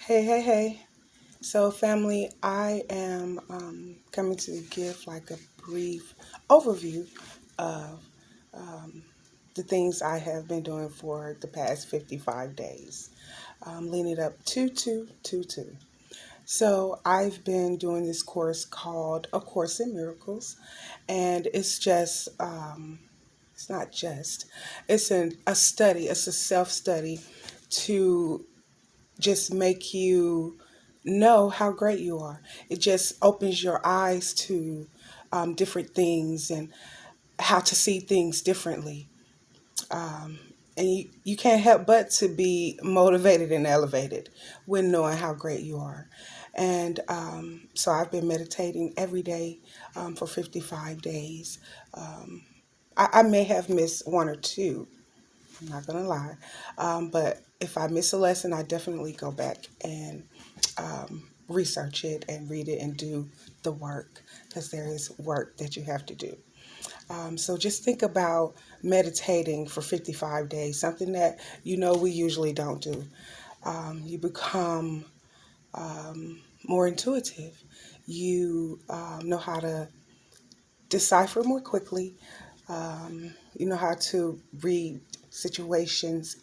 Hey, hey, hey. So, family, I am coming to give like a brief overview of um, the things I have been doing for the past 55 days, leading up to 222. So, I've been doing this course called A Course in Miracles, and it's not just, a study, it's a self study to just make you know how great you are. It just opens your eyes to different things and how to see things differently. Um, and you can't help but to be motivated and elevated when knowing how great you are. And so I've been meditating every day for 55 days. Um, I may have missed one or two, I'm not going to lie. But if I miss a lesson, I definitely go back and research it and read it and do the work because there is work that you have to do. So just think about meditating for 55 days, something that we usually don't do. You become more intuitive. You know how to decipher more quickly. You know how to read situations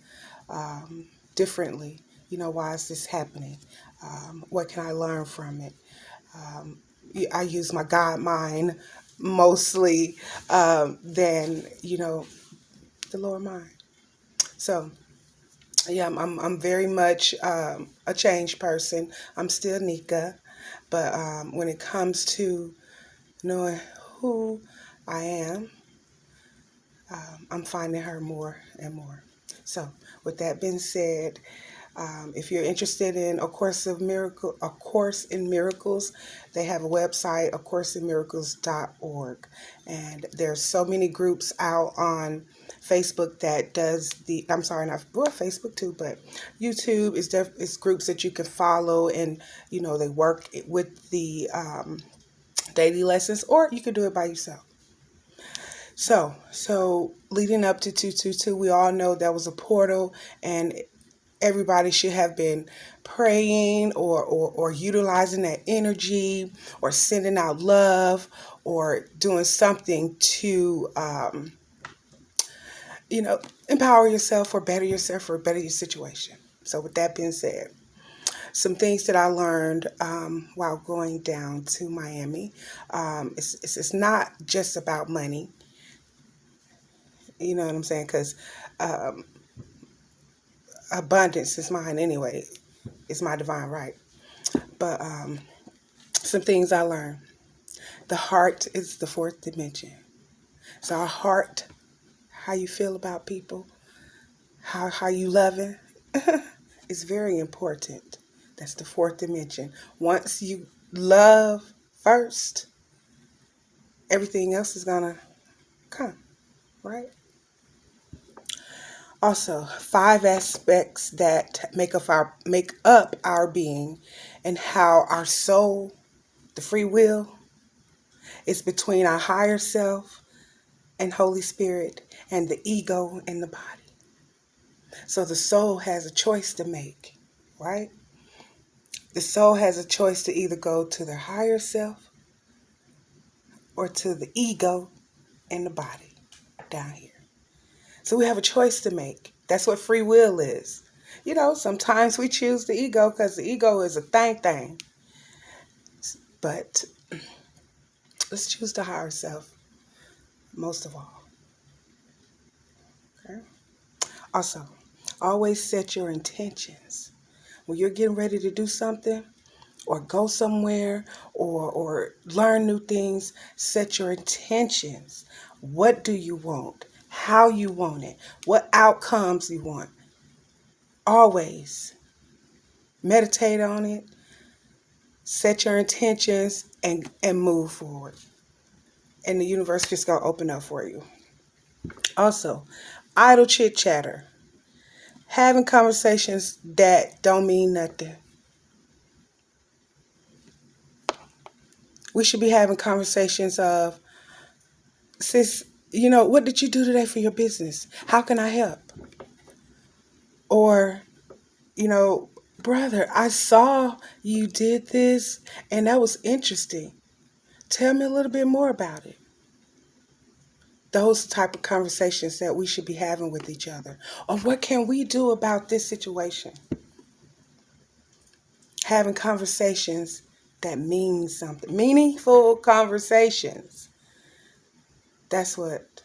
differently. Why is this happening? What can I learn from it? Um, I use my God mind mostly than, the lower mind. So, yeah, I'm very much a changed person. I'm still Nika, but when it comes to knowing who I am, I'm finding her more and more. So, with that being said, if you're interested in A Course in Miracles, they have a website, acourseinmiracles.org, and there's so many groups out on Facebook that does the. I'm sorry, not well, Facebook too, but YouTube is groups that you can follow, and they work with the daily lessons, or you can do it by yourself. So leading up to 222, we all know that was a portal, and everybody should have been praying or utilizing that energy or sending out love or doing something to, empower yourself or better your situation. So, with that being said, some things that I learned while going down to Miami. It's not just about money. You know what I'm saying? Because abundance is mine anyway. It's my divine right. But some things I learned. The heart is the fourth dimension. So our heart, how you feel about people, how you love it, is very important. That's the fourth dimension. Once you love first, everything else is gonna come, right? Also, five aspects that make up our being, and how our soul, the free will, is between our higher self and Holy Spirit and the ego and the body. So the soul has a choice to make, right? The soul has a choice to either go to their higher self or to the ego and the body down here. So we have a choice to make. That's what free will is. Sometimes we choose the ego because the ego is a thing. But let's choose the higher self most of all. Okay? Also, always set your intentions. When you're getting ready to do something, or go somewhere, or learn new things, set your intentions. What do you want? How you want it? What outcomes you want? Always meditate on it, set your intentions, and move forward. And the universe just gonna open up for you. Also, idle chit chatter. Having conversations that don't mean nothing. We should be having conversations of, sis, what did you do today for your business? How can I help? Or, you know, Brother, I saw you did this and that was interesting. Tell me a little bit more about it. Those type of conversations that we should be having with each other. Or what can we do about this situation? Having conversations that mean something. Meaningful conversations. That's what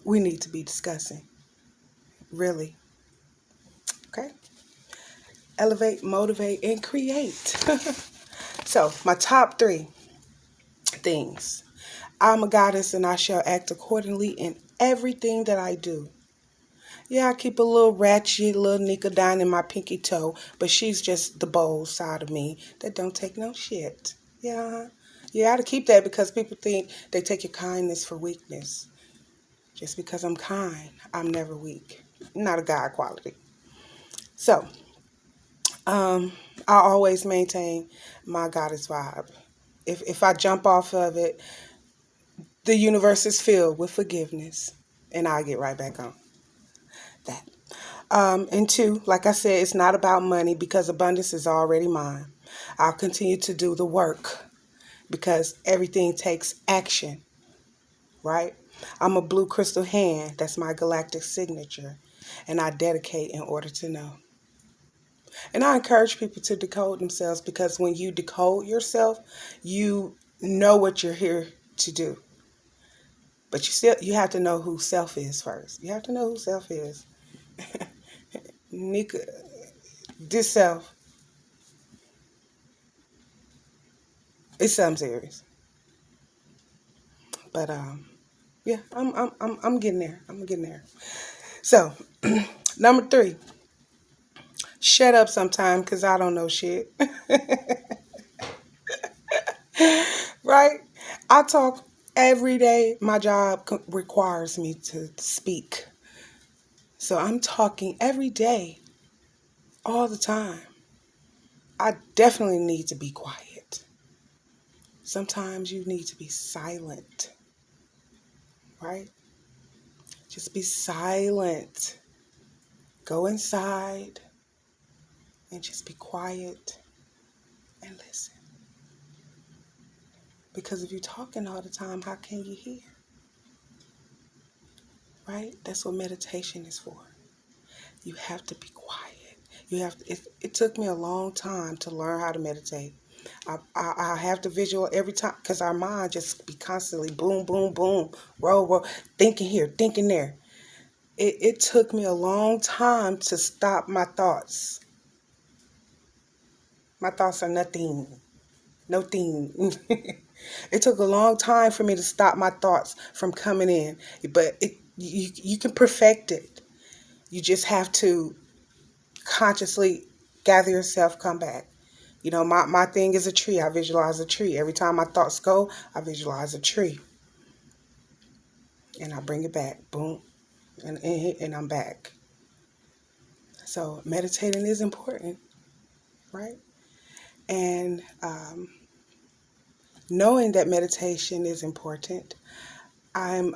we need to be discussing. Really. Okay? Elevate, motivate, and create. So, my top 3 things. I'm a goddess and I shall act accordingly in everything that I do. Yeah, I keep a little ratchet little Nicodine in my pinky toe, but she's just the bold side of me that don't take no shit. Yeah. You gotta keep that because people think they take your kindness for weakness. Just because I'm kind, I'm never weak. Not a God quality. So, I always maintain my goddess vibe. If I jump off of it, the universe is filled with forgiveness, and I'll get right back on that. And 2, like I said, it's not about money because abundance is already mine. I'll continue to do the work because everything takes action, right? I'm a blue crystal hand. That's my galactic signature. And I dedicate in order to know. And I encourage people to decode themselves because when you decode yourself, you know what you're here to do. But you have to know who self is first. You have to know who self is. Nika, this self, it's something serious. But yeah, I'm getting there. I'm getting there. So, number 3, shut up sometime because I don't know shit. Right? I talk every day. My job requires me to speak. So I'm talking every day, all the time. I definitely need to be quiet. Sometimes you need to be silent, right? Just be silent. Go inside and just be quiet and listen. Because if you're talking all the time, how can you hear? Right? That's what meditation is for. You have to be quiet. You have to, it took me a long time to learn how to meditate. I have to visual every time because our mind just be constantly boom, boom, boom, roll, roll, thinking here, thinking there. It took me a long time to stop my thoughts. My thoughts are nothing. No thing. It took a long time for me to stop my thoughts from coming in. But you can perfect it. You just have to consciously gather yourself, come back. You know, my thing is a tree. I visualize a tree. Every time my thoughts go, I visualize a tree. And I bring it back. Boom. And I'm back. So meditating is important, right? And knowing that meditation is important, I'm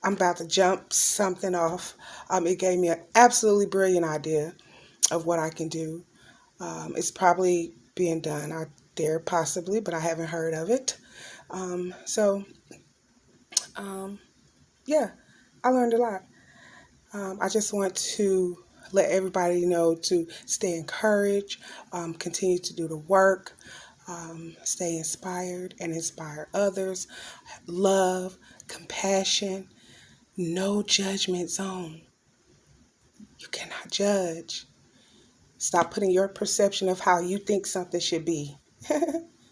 about to jump something off. It gave me an absolutely brilliant idea of what I can do. It's probably being done out there possibly, but I haven't heard of it. So, yeah, I learned a lot. I just want to let everybody know to stay encouraged, continue to do the work, stay inspired and inspire others. Love, compassion, no judgment zone. You cannot judge. Stop putting your perception of how you think something should be.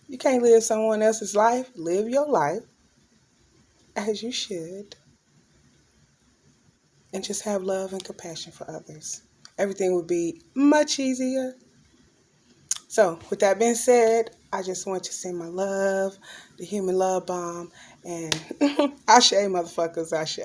You can't live someone else's life. Live your life as you should. And just have love and compassion for others. Everything would be much easier. So, with that being said, I just want to send my love, the human love bomb, and Ashe, motherfuckers, Ashe.